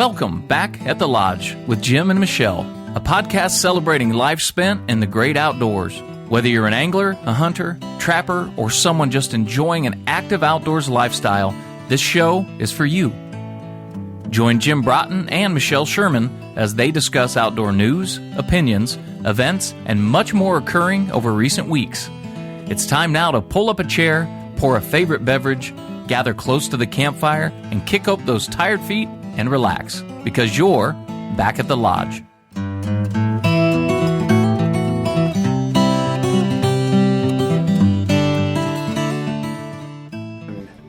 Welcome back at the Lodge with Jim and Michelle, a podcast celebrating life spent in the great outdoors. Whether you're an angler, a hunter, trapper, or someone just enjoying an active outdoors lifestyle, this show is for you. Join Jim Broughton and Michelle Sherman as they discuss outdoor news, opinions, events, and much more occurring over recent weeks. It's time now to pull up a chair, pour a favorite beverage, gather close to the campfire, and kick up those tired feet and relax, because you're back at the Lodge.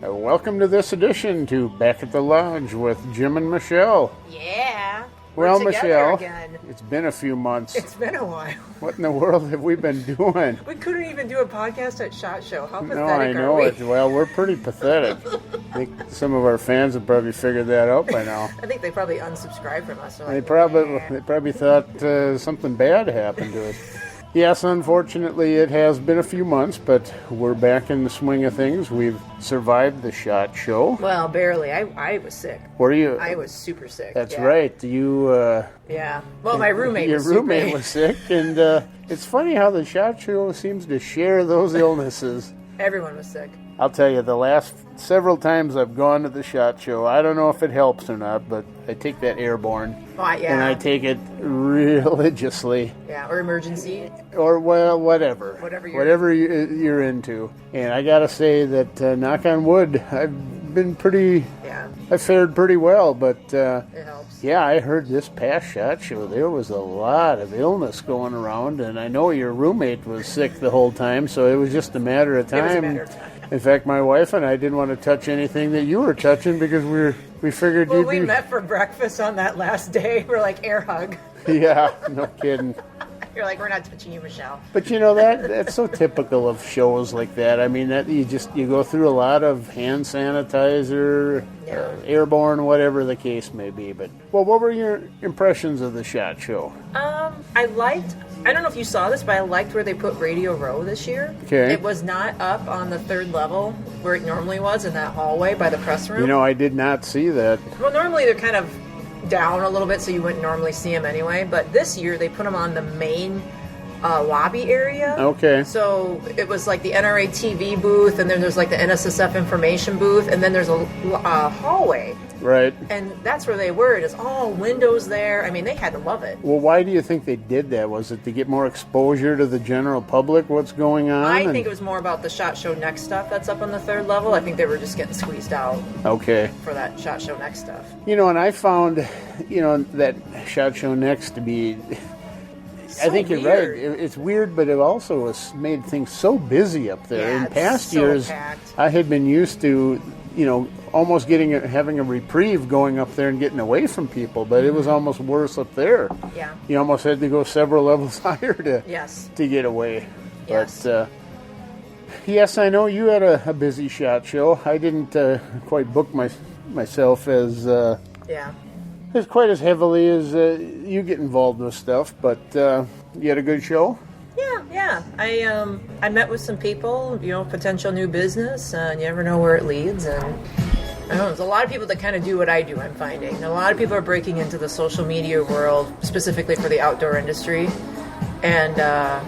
Welcome to this edition to Back at the Lodge with Jim and Michelle. Yeah. Well, We're Michelle, again. It's been a few months. It's been a while. What in the world have we been doing? We couldn't even do a podcast at SHOT Show. How pathetic No, I know are we? it. Well, we're pretty pathetic. I think some of our fans have probably figured that out by now. I think they probably unsubscribed from us. They probably thought something bad happened to us. Yes, unfortunately, it has been a few months, but we're back in the swing of things. We've survived the SHOT Show. Well, barely. I was sick. Were you? I was super sick. That's right. You. Yeah. Well, my roommate. Your was roommate super. was sick, and it's funny how the SHOT Show seems to share those illnesses. Everyone was sick. I'll tell you, the last several times I've gone to the SHOT Show, I don't know if it helps or not, but I take that airborne, Yeah. and I take it religiously. Yeah, or emergency. Or, well, whatever. Whatever you're into. And I gotta say that, knock on wood, I've been pretty... Yeah. I fared pretty well, but... It helps. Yeah, I heard this past SHOT Show, there was a lot of illness going around, and I know your roommate was sick the whole time, so it was just a matter of time. It was a matter of time. In fact, my wife and I didn't want to touch anything that you were touching because we figured Well, you'd we be... met for breakfast on that last day. We're like, air hug. Yeah, no kidding. You're like, we're not touching you, Michelle. But you know, that's so typical of shows like that. I mean, that you go through a lot of hand sanitizer, airborne, whatever the case may be. But, well, what were your impressions of the SHOT Show? I don't know if you saw this, but I liked where they put Radio Row this year. Okay. It was not up on the third level where it normally was in that hallway by the press room. You know, I did not see that. Well, normally they're kind of down a little bit, so you wouldn't normally see them anyway. But this year they put them on the main lobby area. Okay. So it was like the NRA TV booth, and then there's like the NSSF information booth, and then there's a hallway. Right. And that's where they were. It is all windows there. I mean, they had to love it. Well, why do you think they did that? Was it to get more exposure to the general public, what's going on? I think it was more about the SHOT Show Next stuff that's up on the third level. I think they were just getting squeezed out Okay. for that SHOT Show Next stuff. You know, and I found, that SHOT Show Next to be... I think you're right. It's weird, but it also has made things so busy up there. Yeah, in past so years, packed. I had been used to, almost having a reprieve going up there and getting away from people, but it was almost worse up there. Yeah. You almost had to go several levels higher to get away. Yes. But yes, I know you had a busy SHOT Show. I didn't quite book myself as quite as heavily as you get involved with stuff, but you had a good show? Yeah. I met with some people, potential new business, and you never know where it leads. And I don't know, there's a lot of people that kind of do what I do, I'm finding. A lot of people are breaking into the social media world, specifically for the outdoor industry. And I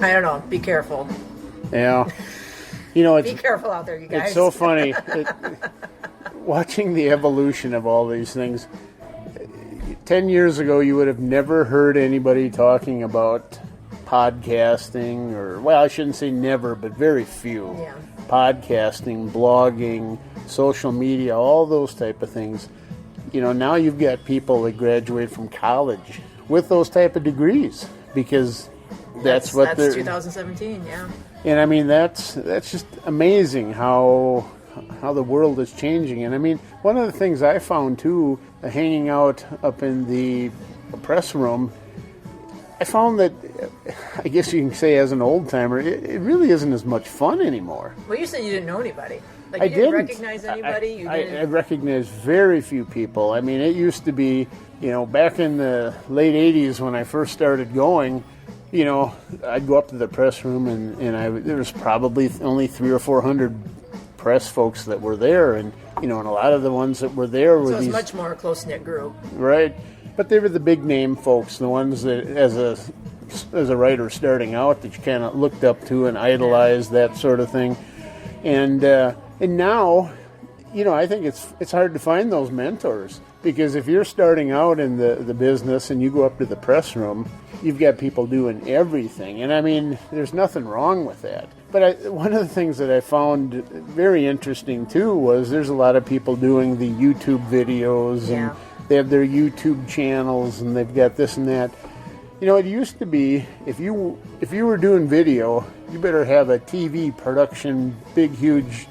don't know, be careful. Yeah. Be careful out there, you guys. It's so funny. Watching the evolution of all these things. 10 years ago, you would have never heard anybody talking about podcasting, or, well, I shouldn't say never, but very few. Yeah. Podcasting, blogging, social media, all those type of things. Now you've got people that graduate from college with those type of degrees, because that's what they're... That's 2017, yeah. And I mean, that's just amazing how the world is changing. And I mean, one of the things I found too, hanging out up in the press room, I found that, I guess you can say as an old timer, it really isn't as much fun anymore. Well, you said you didn't know anybody. Like, I you didn't didn't recognize anybody? I recognized very few people. I mean, it used to be, back in the late 80s when I first started going, I'd go up to the press room and there was probably only 300 or 400 press folks that were there, and and a lot of the ones that were there were So it's these, much more a close-knit group. right? But they were the big name folks, the ones that as a writer starting out that you kind of looked up to and idolized, that sort of thing. And now, I think it's hard to find those mentors, because if you're starting out in the business and you go up to the press room, you've got people doing everything. And I mean, there's nothing wrong with that. But one of the things that I found very interesting too was there's a lot of people doing the YouTube videos, and they have their YouTube channels, and they've got this and that. It used to be if you were doing video, you better have a TV production, big, huge,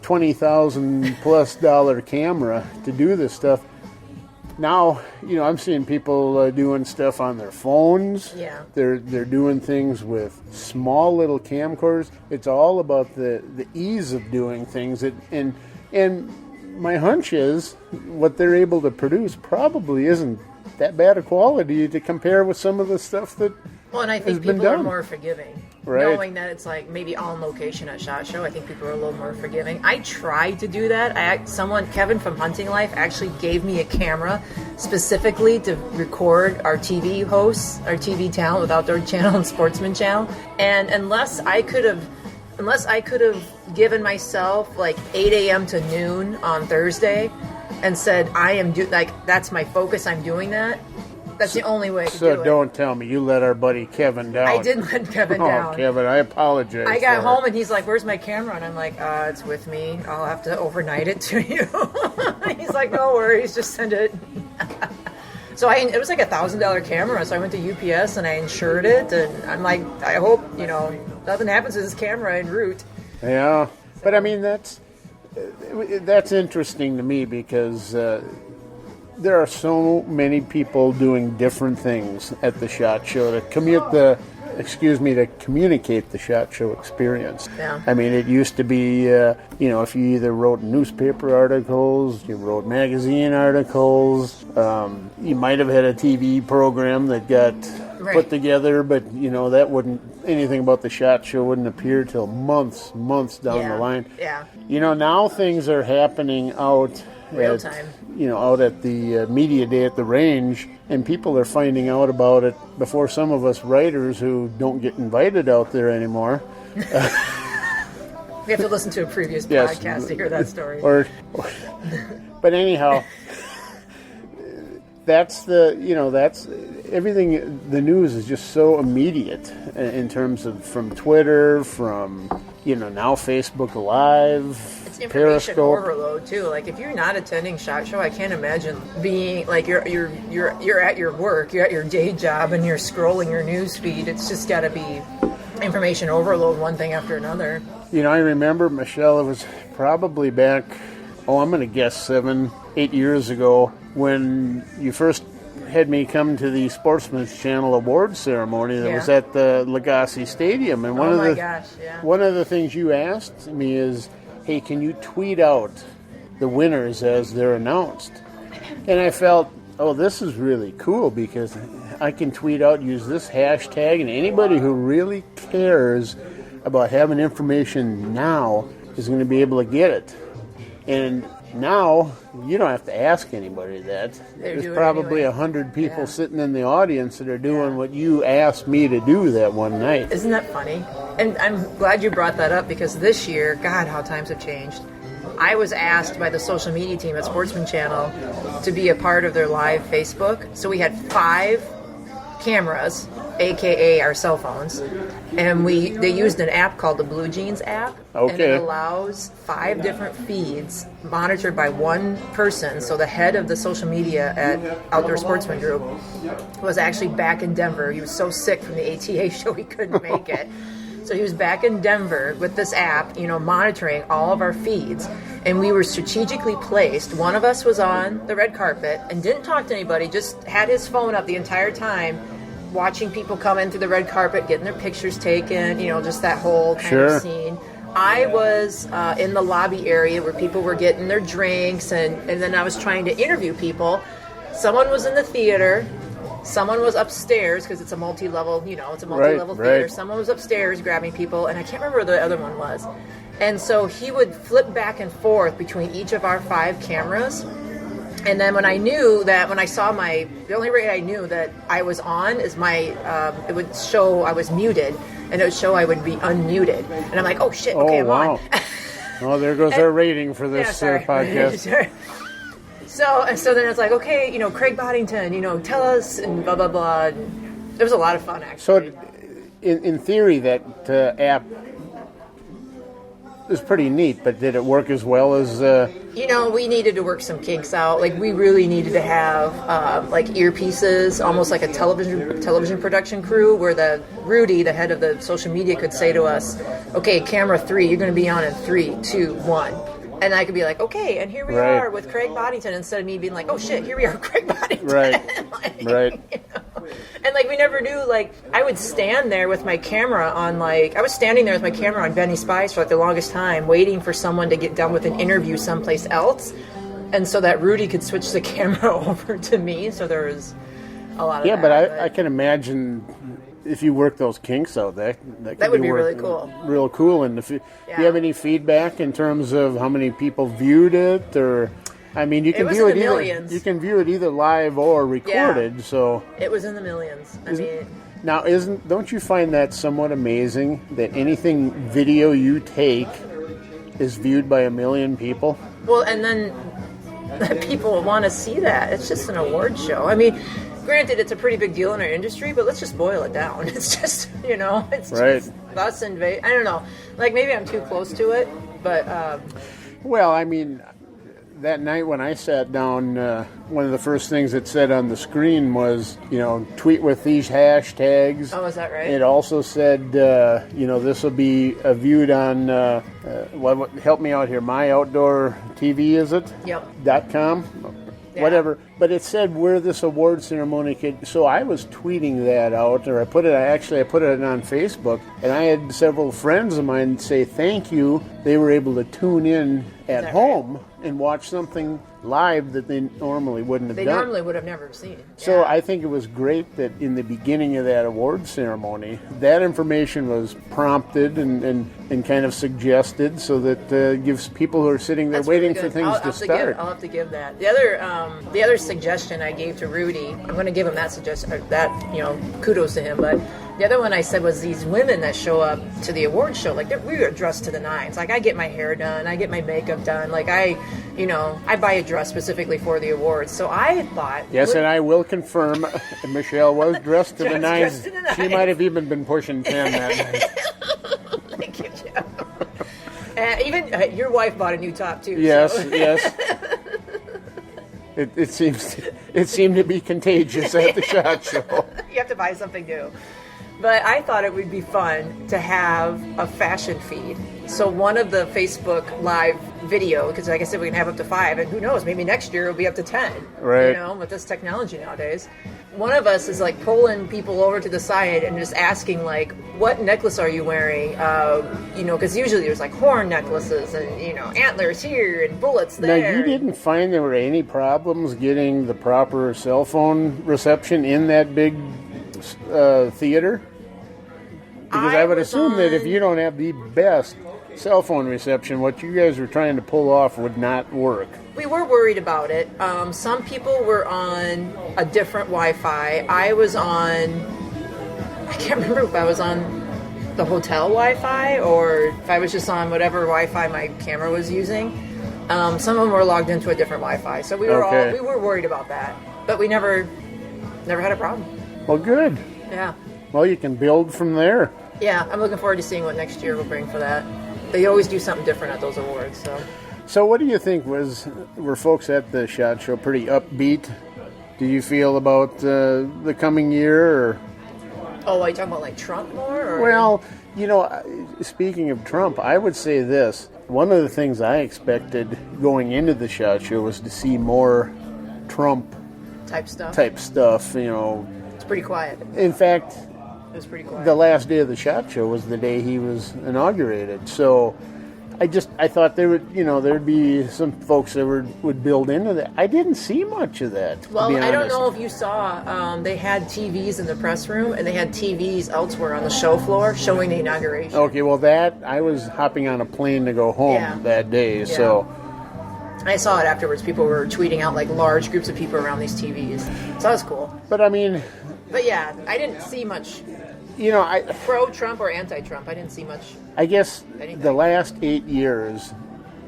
$20,000+ camera to do this stuff. Now, I'm seeing people doing stuff on their phones. Yeah. They're doing things with small little camcorders. It's all about the ease of doing things. And my hunch is what they're able to produce probably isn't that bad a quality to compare with some of the stuff that and I think has been people are done. more forgiving. Right. Knowing that it's like maybe on location at SHOT Show, I think people are a little more forgiving. I tried to do that. Kevin from Hunting Life actually gave me a camera specifically to record our TV hosts, our TV talent with Outdoor Channel and Sportsman Channel. And unless I could have given myself like 8 a.m. to noon on Thursday and said, that's my focus, I'm doing that. That's the only way to do it. So don't tell me you let our buddy Kevin down. I didn't let Kevin down. Oh, Kevin, I apologize. I got home and he's like, "Where's my camera?" And I'm like, "It's with me. I'll have to overnight it to you." He's like, "No worries, just send it." So it was like $1,000 camera. So I went to UPS and I insured it. And I'm like, I hope nothing happens to this camera en route. Yeah, but I mean that's interesting to me because there are so many people doing different things at the SHOT Show to communicate the SHOT Show experience. Yeah. I mean, it used to be, if you either wrote newspaper articles, you wrote magazine articles, you might have had a TV program that got put together, but, anything about the SHOT Show wouldn't appear till months down the line. Yeah. Now things are happening out Real time. Out at the media day at the range, and people are finding out about it before some of us writers who don't get invited out there anymore. We have to listen to a previous podcast to hear that story. But anyhow, that's everything. The news is just so immediate in terms of from Twitter, from now Facebook Live. It's information Periscope. overload too. Like if you're not attending SHOT Show, I can't imagine being like you're at your work, you're at your day job, and you're scrolling your news feed. It's just got to be information overload, one thing after another. I remember, Michelle, it was probably back, I'm going to guess 7-8 years ago, when you first had me come to the Sportsman's Channel Awards ceremony that was at the Legacy Stadium. And one of the things you asked me is, hey, can you tweet out the winners as they're announced? And I felt, this is really cool because I can tweet out, use this hashtag, and anybody who really cares about having information now is going to be able to get it. And now you don't have to ask anybody that. There's probably 100 people sitting in the audience that are doing what you asked me to do that one night. Isn't that funny? And I'm glad you brought that up because this year, God, how times have changed. I was asked by the social media team at Sportsman Channel to be a part of their live Facebook. So we had 5 cameras, aka our cell phones, and they used an app called the Blue Jeans app. Okay. And it allows 5 different feeds monitored by one person. So the head of the social media at Outdoor Sportsman Group was actually back in Denver. He was so sick from the ATA show he couldn't make it. So he was back in Denver with this app, monitoring all of our feeds. And we were strategically placed. One of us was on the red carpet and didn't talk to anybody, just had his phone up the entire time, watching people come in through the red carpet, getting their pictures taken, just that whole kind of scene. I was in the lobby area where people were getting their drinks, and then I was trying to interview people. Someone was in the theater. Someone was upstairs because it's a multi-level, theater. Someone was upstairs grabbing people, and I can't remember where the other one was. And so he would flip back and forth between each of our 5 cameras. And then when I saw the only way I knew that I was on is it would show I was muted, and it would show I would be unmuted. And I'm like, oh shit, okay, I'm on. Well, there goes our rating for this podcast. So then it's like, okay, Craig Boddington, tell us, and blah, blah, blah. It was a lot of fun, actually. So in theory, that app is pretty neat, but did it work as well as... we needed to work some kinks out. Like, we really needed to have, earpieces, almost like a television production crew, where Rudy, the head of the social media, could say to us, okay, camera 3, you're going to be on in 3, 2, 1. And I could be like, okay, and here we are with Craig Boddington, instead of me being like, oh shit, here we are with Craig Boddington. Right. And we never knew, I would stand there with my camera on, I was standing there with my camera on Benny Spice for the longest time, waiting for someone to get done with an interview someplace else, and so that Rudy could switch the camera over to me, so there was a lot of that. Yeah, but I can imagine if you work those kinks out, that would be really cool. Real cool. And do you have any feedback in terms of how many people viewed it, or... I mean, you can view it either. You can view it either live or recorded. Yeah. So it was in the millions. Don't you find that somewhat amazing that anything video you take is viewed by 1 million people? Well, and then people want to see that. It's just an award show. I mean, granted, it's a pretty big deal in our industry, but let's just boil it down. It's just it's just us and I don't know. Maybe I'm too close to it, but. Well, I mean. That night when I sat down, one of the first things it said on the screen was, tweet with these hashtags. Oh, is that right? It also said, this will be viewed on, help me out here, My Outdoor TV, is it? Yep. .com? Yeah. Whatever. But it said where this award ceremony could... So I was tweeting that out, or I put it on Facebook, and I had several friends of mine say thank you. They were able to tune in at home and watch something live that they normally wouldn't have done. They normally would have never seen. So I think it was great that in the beginning of that award ceremony, that information was prompted and kind of suggested, so that gives people who are sitting there waiting for things to start. I'll have to give that. The other suggestion I gave to Rudy, I'm going to give him that suggestion, kudos to him, but the other one I said was these women that show up to the award show, we are dressed to the nines. I get my hair done, I get my makeup done, I buy a dress specifically for the awards. So I thought... Yes, and I will confirm, Michelle was dressed to the nines. She might have even been pushing 10 that night. Thank you, Joe. Even your wife bought a new top, too. Yes, so. Yes. It seemed to be contagious at the SHOT Show. You have to buy something new. But I thought it would be fun to have a fashion feed. So one of the Facebook Live video, because like I said, we can have up to 5, and who knows, maybe next year it'll be up to 10. Right. With this technology nowadays. One of us is pulling people over to the side and just asking what necklace are you wearing? Because usually there's horn necklaces and antlers here and bullets there. Now, you didn't find there were any problems getting the proper cell phone reception in that big theater? Because I would assume that if you don't have the best cell phone reception, what you guys were trying to pull off would not work. We were worried about it. Some people were on a different Wi-Fi. I was on... I can't remember if I was on the hotel Wi-Fi or if I was just on whatever Wi-Fi my camera was using. Some of them were logged into a different Wi-Fi. So we were worried about that. But we never had a problem. Well, good. Yeah. Well, you can build from there. Yeah, I'm looking forward to seeing what next year will bring for that. They always do something different at those awards. So what do you think were folks at the SHOT Show pretty upbeat? Do you feel about the coming year? Or? Oh, are you talking about Trump more? Or? Well, speaking of Trump, I would say this. One of the things I expected going into the SHOT Show was to see more Trump type stuff. It's pretty quiet. In fact, it was pretty quiet. The last day of the SHOT Show was the day he was inaugurated. So I thought there would, there'd be some folks that would build into that. I didn't see much of that. Well, to be honest. I don't know if you saw, they had TVs in the press room, and they had TVs elsewhere on the show floor showing the inauguration. Okay, well, I was hopping on a plane to go home that day, so... I saw it afterwards. People were tweeting out like large groups of people around these TVs. So that was cool. But I mean... But yeah, I didn't see much... pro-Trump or anti-Trump. I didn't see much. I guess anything. The last 8 years,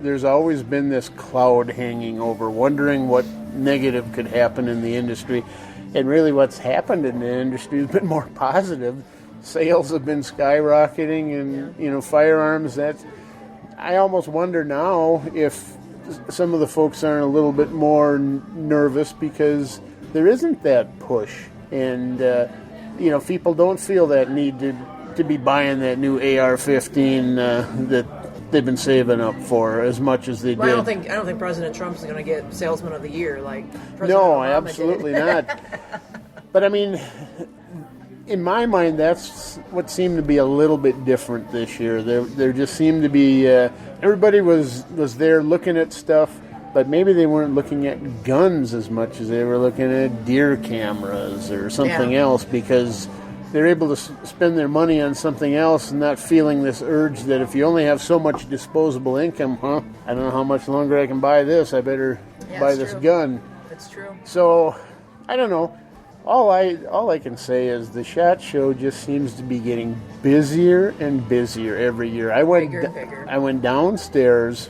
there's always been this cloud hanging over, wondering what negative could happen in the industry. And really what's happened in the industry has been more positive. Sales have been skyrocketing and, firearms, I almost wonder now if some of the folks aren't a little bit more nervous because there isn't that push. And... people don't feel that need to be buying that new AR-15 that they've been saving up for as much as they did. I don't think President Trump is going to get Salesman of the Year like President Obama absolutely did. not. But I mean, in my mind, that's what seemed to be a little bit different this year. There just seemed to be everybody was there looking at stuff. But maybe they weren't looking at guns as much as they were looking at deer cameras or something else because they're able to spend their money on something else and not feeling this urge that if you only have so much disposable income, I don't know how much longer I can buy this. I better buy this gun. That's true. So, I don't know. All I can say is the SHOT Show just seems to be getting busier and busier every year. Bigger and bigger. I went downstairs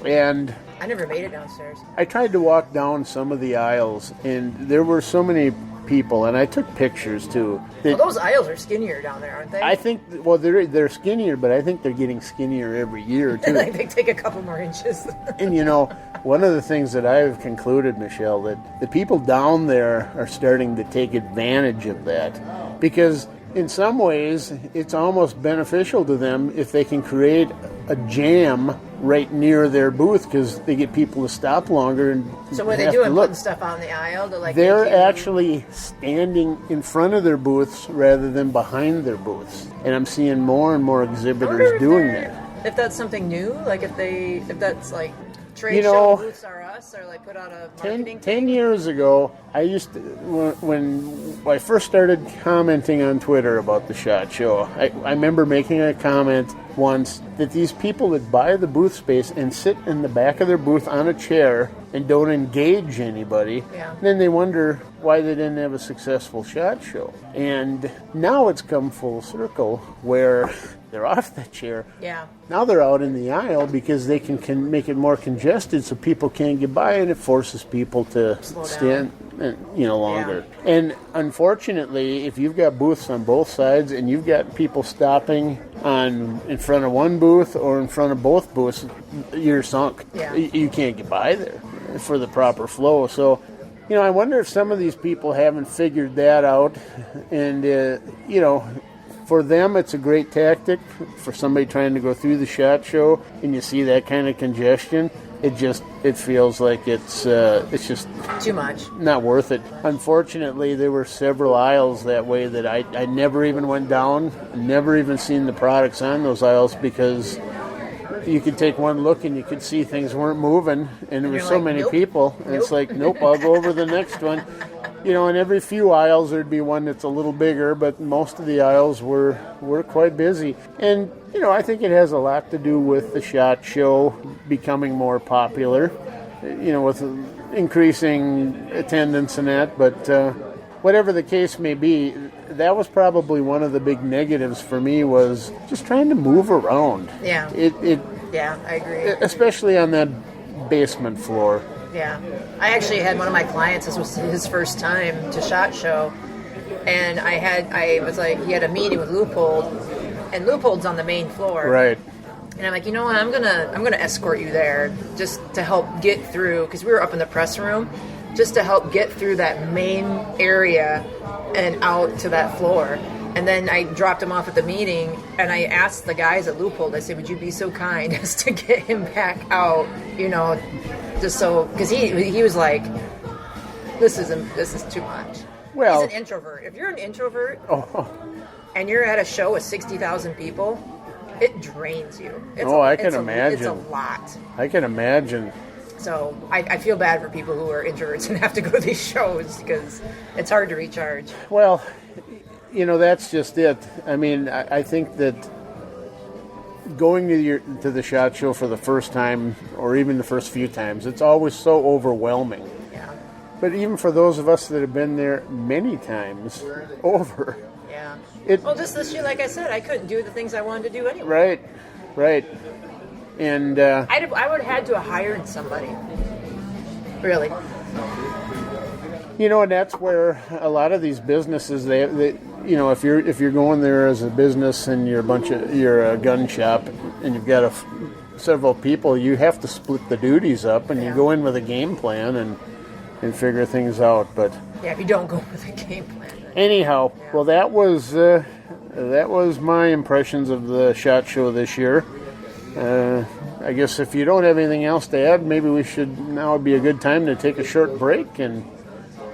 and... I never made it downstairs. I tried to walk down some of the aisles, and there were so many people, and I took pictures too. Those aisles are skinnier down there, aren't they? I think, they're skinnier, but I think they're getting skinnier every year too. Like they take a couple more inches. And one of the things that I've concluded, Michelle, that the people down there are starting to take advantage of that, because in some ways it's almost beneficial to them if they can create a jam right near their booth because they get people to stop longer and so what are they doing? Putting stuff out in the aisle? They're actually standing in front of their booths rather than behind their booths, and I'm seeing more and more exhibitors doing that. If that's something new, like if that's like trade show booths are us, or like put out a marketing 10 years ago, I used to, when I first started commenting on Twitter about the SHOT Show, I remember making a comment once that these people that buy the booth space and sit in the back of their booth on a chair and don't engage anybody, then they wonder why they didn't have a successful SHOT Show. And now it's come full circle where they're off the chair. Yeah. Now they're out in the aisle because they can make it more congested so people can't get by, and it forces people to stand longer. Yeah. And unfortunately, if you've got booths on both sides and you've got people stopping in front of one booth or in front of both booths, you're sunk. Yeah. You can't get by there for the proper flow. So, I wonder if some of these people haven't figured that out, and for them, it's a great tactic. For somebody trying to go through the SHOT Show and you see that kind of congestion, it feels like it's just too much, not worth it. Unfortunately, there were several aisles that way that I never even went down, never even seen the products on those aisles because you could take one look and you could see things weren't moving, and there were so many people, and it's like, nope, I'll go over the next one. In every few aisles there'd be one that's a little bigger, but most of the aisles were quite busy. And, I think it has a lot to do with the SHOT Show becoming more popular, with increasing attendance and that. But whatever the case may be, that was probably one of the big negatives for me, was just trying to move around. Yeah. Yeah, I agree. Especially on that basement floor. Yeah. I actually had one of my clients, this was his first time to SHOT Show, and he had a meeting with Leupold, and Leupold's on the main floor. Right. And I'm like, you know what, I'm gonna escort you there just to help get through, because we were up in the press room, just to help get through that main area and out to that floor. And then I dropped him off at the meeting, and I asked the guys at Leupold, I said, would you be so kind as to get him back out, just so, because he was like, this is too much. Well, he's an introvert. If you're an introvert and you're at a show with 60,000 people, it drains you. I can imagine. It's a lot. I can imagine. So I feel bad for people who are introverts and have to go to these shows because it's hard to recharge. Well, that's just it. I mean, I think that going to the SHOT Show for the first time, or even the first few times, it's always so overwhelming. Yeah. But even for those of us that have been there many times over. Yeah. Just this year, like I said, I couldn't do the things I wanted to do anyway. Right. And I would have had to have hired somebody. Really. And that's where a lot of these businesses, they if you're going there as a business and you're a gun shop and you've got several people, you have to split the duties up, and you go in with a game plan and figure things out. But yeah, if you don't go with a game plan. Anyhow, well, that was my impressions of the SHOT Show this year. I guess if you don't have anything else to add, maybe now would be a good time to take a short break, and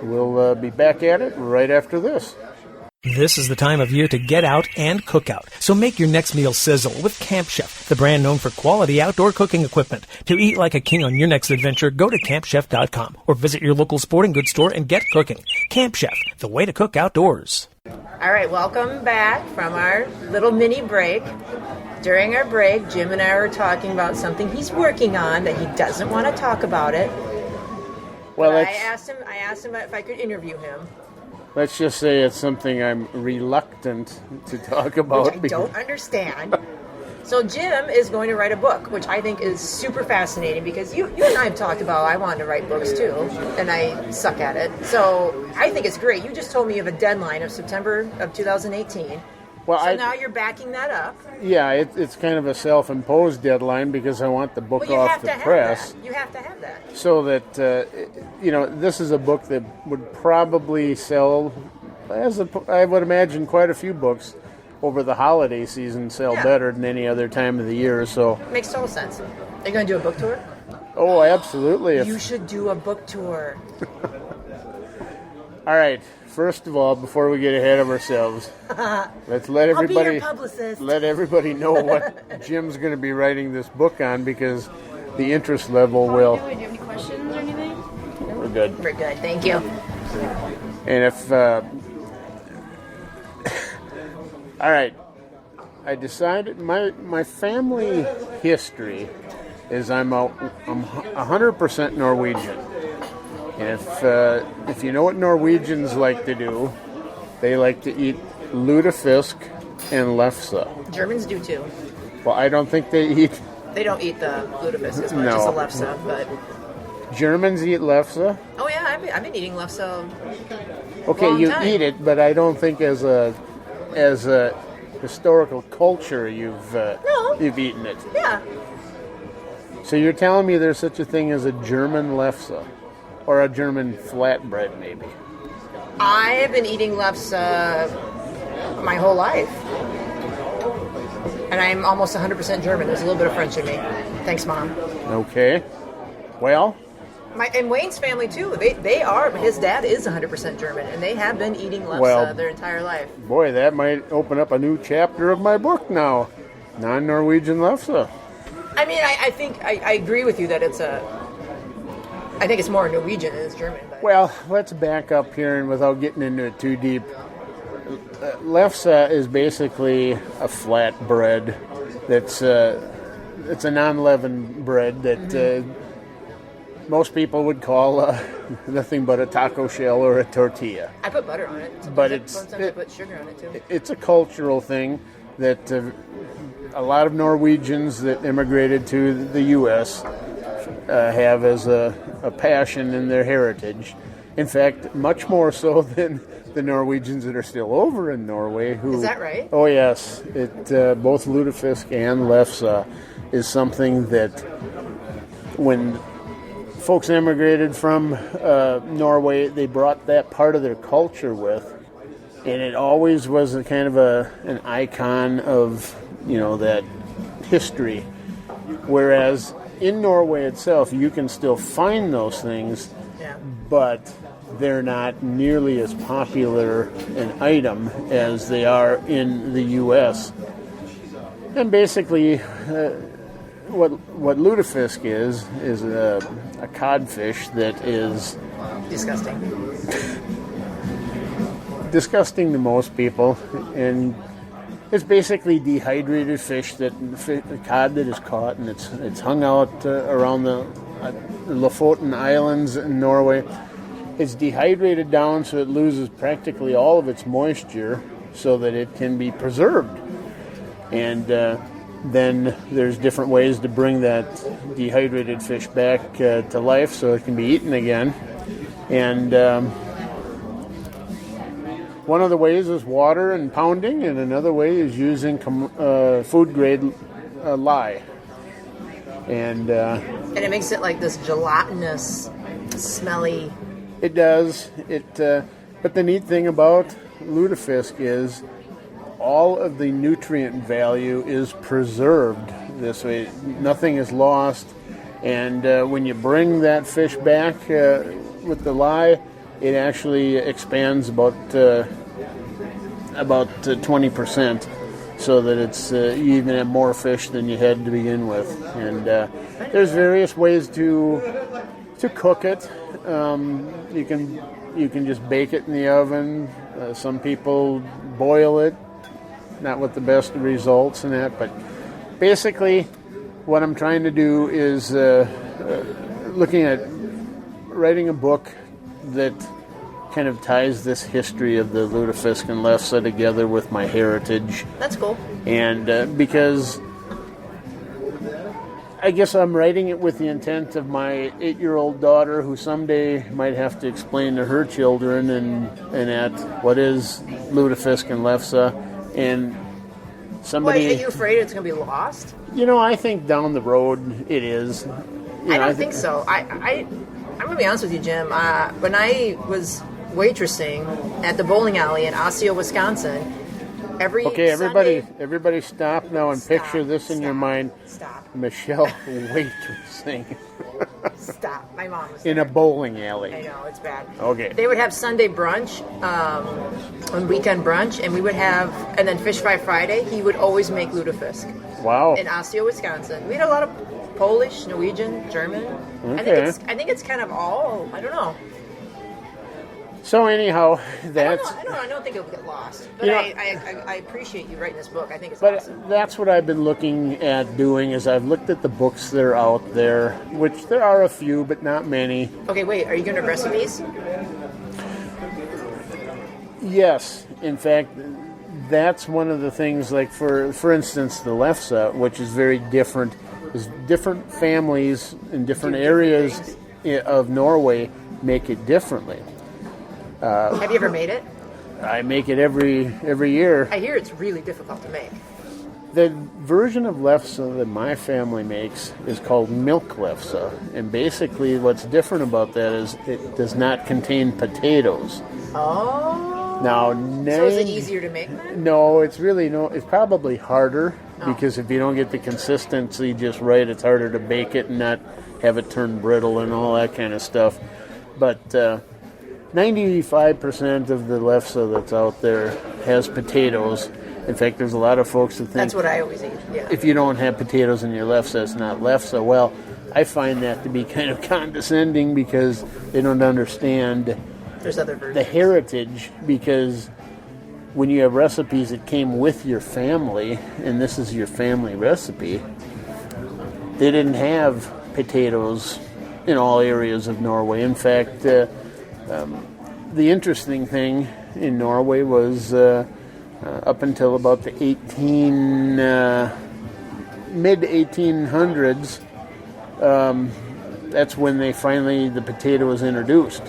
we'll be back at it right after this. This is the time of year to get out and cook out. So make your next meal sizzle with Camp Chef, the brand known for quality outdoor cooking equipment. To eat like a king on your next adventure, go to campchef.com or visit your local sporting goods store and get cooking. Camp Chef, the way to cook outdoors. All right, welcome back from our little mini break. During our break, Jim and I were talking about something he's working on that he doesn't want to talk about it. Well, I asked him if I could interview him. Let's just say it's something I'm reluctant to talk about. Which I don't understand. So Jim is going to write a book, which I think is super fascinating because you and I have talked about I wanted to write books too, and I suck at it. So I think it's great. You just told me you have a deadline of September of 2018. Well, now you're backing that up. Yeah, it's kind of a self-imposed deadline because I want the book off the press. You have to have that. So that, this is a book that would probably sell, I would imagine quite a few books over the holiday season sell better than any other time of the year. So makes total sense. Are you going to do a book tour? Oh, absolutely. You should do a book tour. All right. First of all, before we get ahead of ourselves, let's let everybody know what Jim's going to be writing this book on, because the interest level will. Do you have any questions or anything? We're good. We're good. Thank you. And if all right, I decided my family history is I'm 100% Norwegian. And if you know what Norwegians like to do, they like to eat Lutefisk and Lefse. Germans do too. Well, I don't think they eat. They don't eat the Lutefisk as much as the Lefse, but Germans eat Lefse. Oh yeah, I've been eating Lefse. Okay, you eat it, but I don't think as a historical culture you've eaten it. Yeah. So you're telling me there's such a thing as a German Lefse? Or a German flatbread, maybe. I have been eating Lefse my whole life. And I'm almost 100% German. There's a little bit of French in me. Thanks, Mom. Okay. Well. And Wayne's family, too. They are. His dad is 100% German. And they have been eating Lefse their entire life. Boy, that might open up a new chapter of my book now. Non-Norwegian Lefse. I mean, I think I agree with you that it's I think it's more Norwegian than it's German. But. Well, let's back up here, and without getting into it too deep, Lefse is basically a flat bread that's it's a non-leavened bread that most people would call nothing but a taco shell or a tortilla. I put butter on it. Sometimes I put sugar on it too. It's a cultural thing that a lot of Norwegians that immigrated to the U.S. Have as a passion in their heritage. In fact, much more so than the Norwegians that are still over in Norway. Is that right? Oh, yes. Both Lutefisk and Lefse is something that when folks immigrated from Norway, they brought that part of their culture with, and it always was a kind of an icon of, that history. Whereas in Norway itself, you can still find those things, but they're not nearly as popular an item as they are in the U.S. And basically, what lutefisk is a codfish that is disgusting to most people, and it's basically dehydrated fish the cod that is caught, and it's hung out around the Lofoten Islands in Norway. It's dehydrated down so it loses practically all of its moisture so that it can be preserved. And then there's different ways to bring that dehydrated fish back to life so it can be eaten again. And one of the ways is water and pounding, and another way is using food-grade lye. And it makes it like this gelatinous, smelly... It does. But the neat thing about lutefisk is all of the nutrient value is preserved this way. Nothing is lost. And when you bring that fish back with the lye, it actually expands about 20%, so that it's you even have more fish than you had to begin with. And there's various ways to cook it. You can just bake it in the oven. Some people boil it, not with the best results in that. But basically, what I'm trying to do is looking at writing a book that kind of ties this history of the Lutefisk and Lefse together with my heritage. That's cool. And because I guess I'm writing it with the intent of my 8-year-old daughter, who someday might have to explain to her children and at what is Lutefisk and Lefse. And somebody... Wait, are you afraid it's going to be lost? I think down the road it is. I don't think so. I'm going to be honest with you, Jim. When I was waitressing at the bowling alley in Osseo, Wisconsin, everybody stop now and picture this in your mind. Stop. Michelle waitressing. Stop. My mom was in there. A bowling alley. I know, it's bad. Okay. They would have Sunday brunch, on weekend brunch, and we would have, and then Fish Fry Friday, he would always make lutefisk. Wow. In Osseo, Wisconsin. We had a lot of Polish, Norwegian, German. Okay. I think it's kind of all, I don't know. So anyhow, that's... I don't think it'll get lost. But I appreciate you writing this book. I think it's awesome. But that's what I've been looking at doing, is I've looked at the books that are out there, which there are a few, but not many. Okay, wait, are you going to have recipes? Yes. In fact, that's one of the things, like for instance, the Lefse, which is very different. Is different families in different areas of Norway make it differently. Have you ever made it? I make it every year. I hear it's really difficult to make. The version of Lefse that my family makes is called milk Lefse, and basically what's different about that is it does not contain potatoes. Oh. Now, so is it easier to make then? No, it's probably harder, because if you don't get the consistency just right, it's harder to bake it and not have it turn brittle and all that kind of stuff. But 95% of the Lefse that's out there has potatoes. In fact, there's a lot of folks that think... That's what I always eat, yeah. If you don't have potatoes in your Lefse, it's not Lefse. Well, I find that to be kind of condescending, because they don't understand There's other versions. the heritage, because when you have recipes that came with your family, and this is your family recipe, they didn't have potatoes in all areas of Norway. In fact, the interesting thing in Norway was up until about the mid-1800s, that's when the potato was introduced.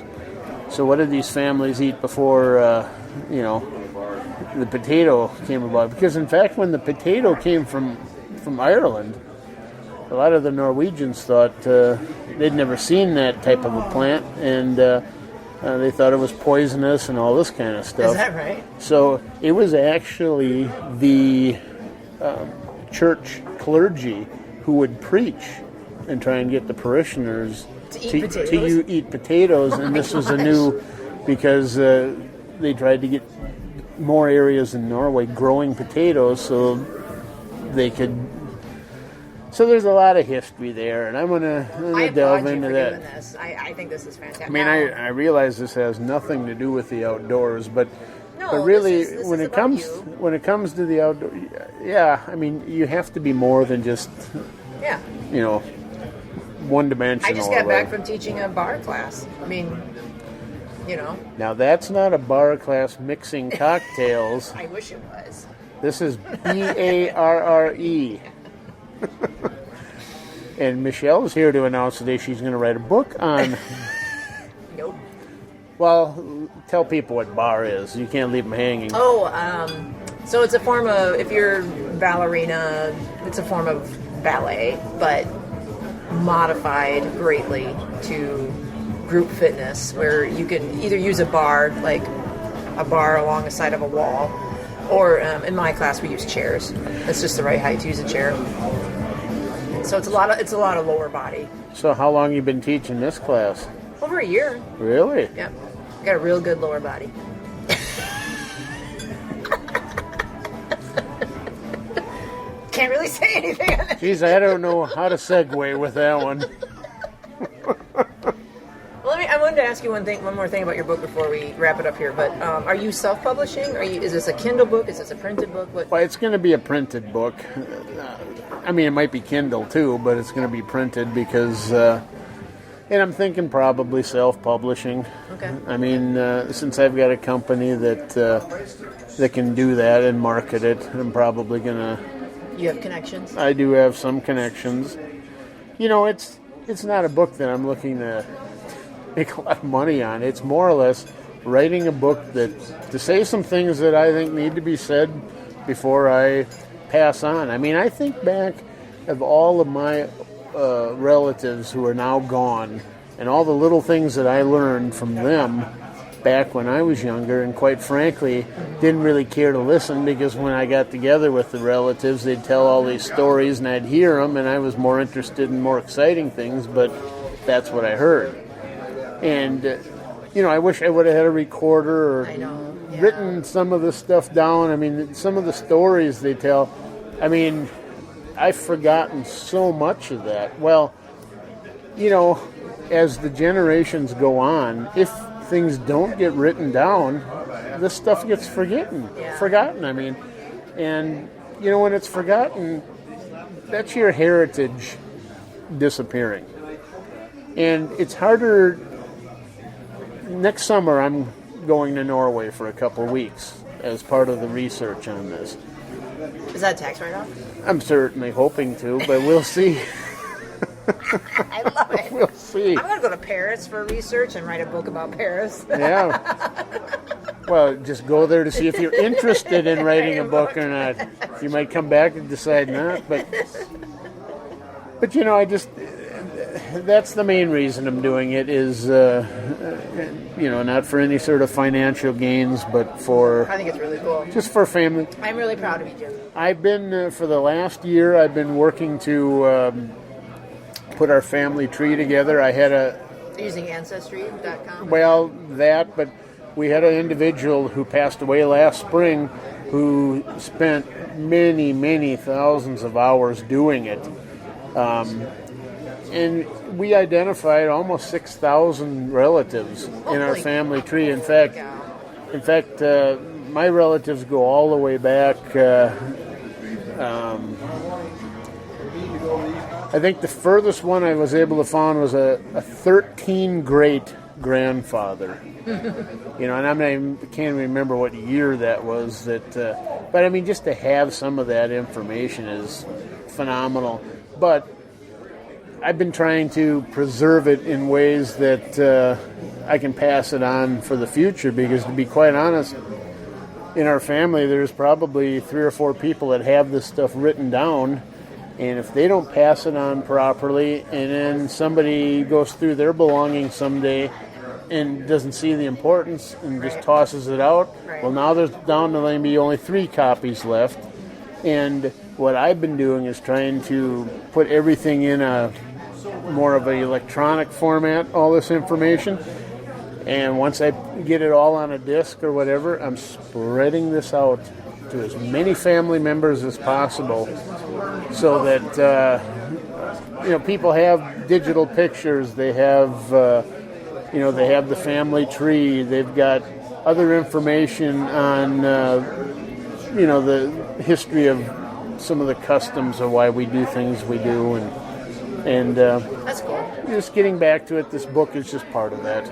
So what did these families eat before, the potato came about? Because in fact, when the potato came from Ireland, a lot of the Norwegians thought they'd never seen that type of a plant, and they thought it was poisonous and all this kind of stuff. Is that right? So it was actually the church clergy who would preach and try and get the parishioners to eat potatoes. And this was a new, because they tried to get more areas in Norway growing potatoes, so they could. So there's a lot of history there, and I'm gonna delve into that. Doing this. I think this is fantastic. I mean, I realize this has nothing to do with the outdoors, but No, really, this when is it comes about you. when it comes to the outdoor, yeah, I mean, you have to be more than just Yeah. one-dimensional. I just got back from teaching a bar class. I mean, Now that's not a bar class mixing cocktails. I wish it was. This is BARRE. And Michelle's here to announce today she's going to write a book on. Nope. Well, tell people what bar is. You can't leave them hanging. Oh, so it's a form of, if you're ballerina, it's a form of ballet, but modified greatly to group fitness, where you can either use a bar, like a bar along the side of a wall, or in my class we use chairs. It's just the right height to use a chair. So it's a lot of lower body. So how long you been teaching this class? Over a year. Really? Yep. Got a real good lower body. Can't really say anything on it. Geez, I don't know how to segue with that one. Well, I wanted to ask you one more thing about your book before we wrap it up here. But are you self-publishing? Is this a Kindle book? Is this a printed book? Well, it's going to be a printed book. I mean, it might be Kindle too, but it's going to be printed because, and I'm thinking probably self-publishing. Okay. I mean, since I've got a company that can do that and market it, I'm probably going to. You have connections? I do have some connections. It's not a book that I'm looking to make a lot of money on. It's more or less writing a book to say some things that I think need to be said before I pass on. I mean, I think back of all of my relatives who are now gone and all the little things that I learned from them back when I was younger, and quite frankly didn't really care to listen, because when I got together with the relatives they'd tell all these stories and I'd hear them, and I was more interested in more exciting things, but that's what I heard. And I wish I would have had a recorder or written some of this stuff down. I mean, some of the stories they tell, I mean, I've forgotten so much of that. Well, as the generations go on, if things don't get written down, this stuff gets forgotten. I mean, and when it's forgotten, that's your heritage disappearing. And it's harder. Next summer I'm going to Norway for a couple of weeks as part of the research on this. Is that a tax write-off? I'm certainly hoping to, but we'll see. I love it. We'll see. I'm going to go to Paris for research and write a book about Paris. Yeah. Well, just go there to see if you're interested in writing a book or not. You might come back and decide not, but I just, that's the main reason I'm doing it is, not for any sort of financial gains, but for... I think it's really cool. Just for family. I'm really proud of you, Jim. I've been, for the last year, I've been working to put our family tree together. I had Using Ancestry.com? Well, but we had an individual who passed away last spring who spent many, many thousands of hours doing it. And we identified almost 6,000 relatives in our family tree. In fact, my relatives go all the way back. I think the furthest one I was able to find was a 13 great grandfather. And I can't remember what year that was. But I mean, just to have some of that information is phenomenal. But I've been trying to preserve it in ways that I can pass it on for the future, because to be quite honest, in our family there's probably 3 or 4 people that have this stuff written down, and if they don't pass it on properly and then somebody goes through their belongings someday and doesn't see the importance and just tosses it out, well, now there's down to maybe only 3 copies left. And what I've been doing is trying to put everything in a more of an electronic format, all this information. And once I get it all on a disc or whatever, I'm spreading this out to as many family members as possible, so that people have digital pictures. They have they have the family tree. They've got other information on the history of some of the customs of why we do things we do, and That's cool. just getting back to it. This book is just part of that.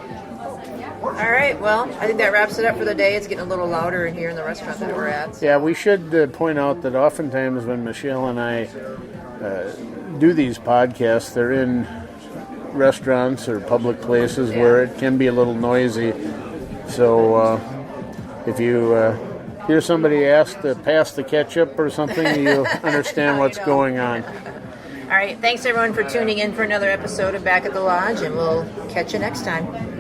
All right, well, I think that wraps it up for the day. It's getting a little louder in here in the restaurant that we're at. Yeah, we should point out that oftentimes when Michelle and I do these podcasts, they're in restaurants or public places where it can be a little noisy. So if you hear somebody ask to pass the ketchup or something, you understand what's going on. All right, thanks everyone for tuning in for another episode of Back at the Lodge, and we'll catch you next time.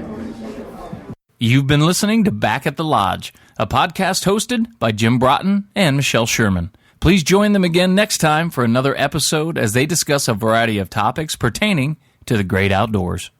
You've been listening to Back at the Lodge, a podcast hosted by Jim Broughton and Michelle Sherman. Please join them again next time for another episode as they discuss a variety of topics pertaining to the great outdoors.